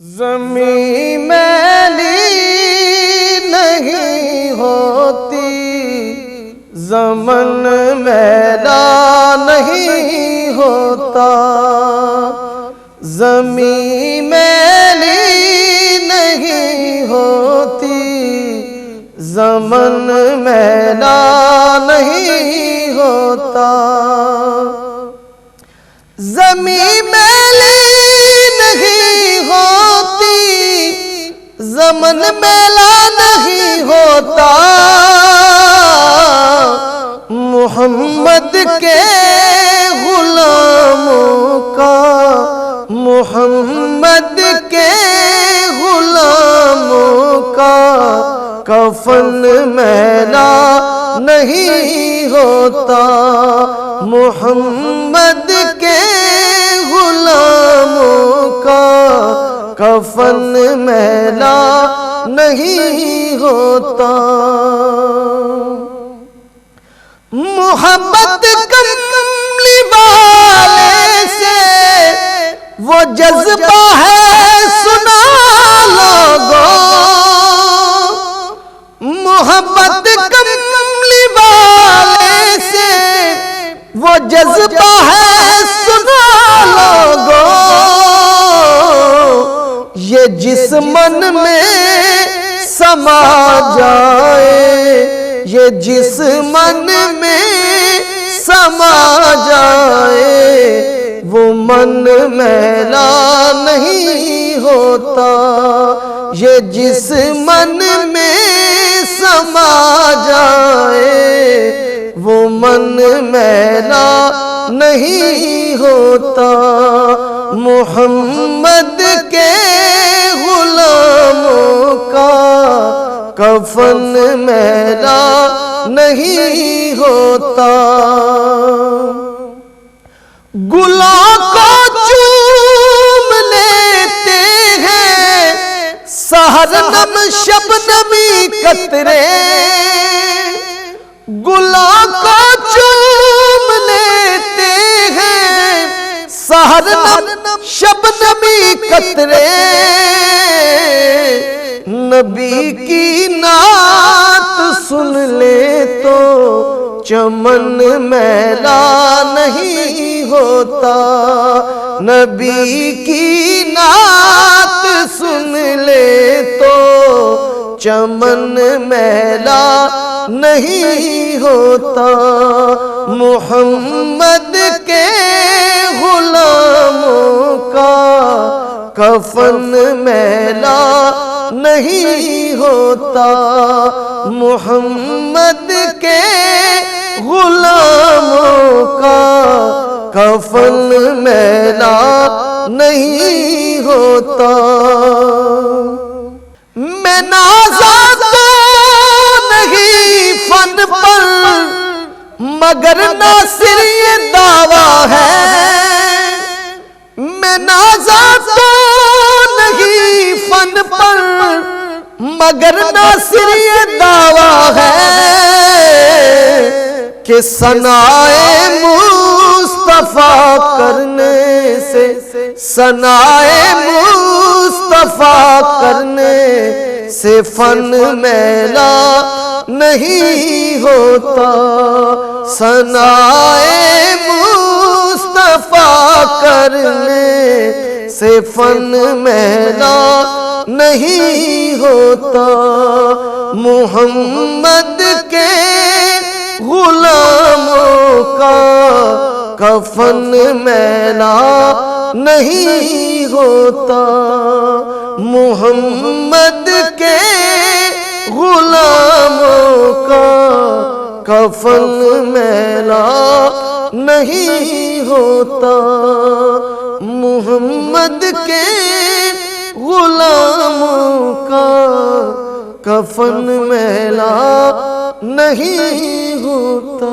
ज़मीं मैली नहीं होती, ज़मन मैला नहीं होता। ज़मीं मैली नहीं होती, ज़मन मैला नहीं होता। ज़मीं मैली नहीं होती, ज़मन मैला नहीं होता। मोहम्मद के गुलामों का, मोहम्मद के गुलामों का कफन मैला नहीं होता। मोहम्मद के गुलामों का कफन मैला नहीं होता। मोहब्बत कमली वाले से वो जज्बा है सुना लोगों। मोहब्बत कमली वाले से वो जज्बा है सुना लोगों। ये जिस मन में समा जाए, ये जिस मन में समा जाए, वो मन मैला नहीं होता। ये जिस मन में समा जाए, वो मन मैला नहीं होता। मोहम्मद के गुलामों का कफन मैला नहीं होता। गुलां को चूम लेते हैं सहरनम शबनमी कतरे। गुलां को चूम लेते हैं सहरनम शबनमी कतरे। नबी की नात सुन ले तो चमन मैला नहीं होता। नबी की नात सुन ले तो चमन मैला नहीं होता। मोहम्मद के गुलामों का कफन मैला नहीं होता। मोहम्मद के गुलामों का कफन मैला नहीं होता। मैं नाज़ा तो नहीं फन पर, मगर नासिर ये दावा है। मैं नाज़ा तो नहीं फन पर, मगर नासिर ये दावा है कि सनाए मुस्तफा करने से, सनाए मुस्तफा करने से फन मैला नहीं होता। सनाए मुस्तफा करने से फन मैला नहीं होता। मोहम्मद के गुलामों का कफन मैला नहीं होता। मोहम्मद के गुलामों का कफन मैला नहीं होता। मोहम्मद के गुलामों का कफन मैला नहीं होता।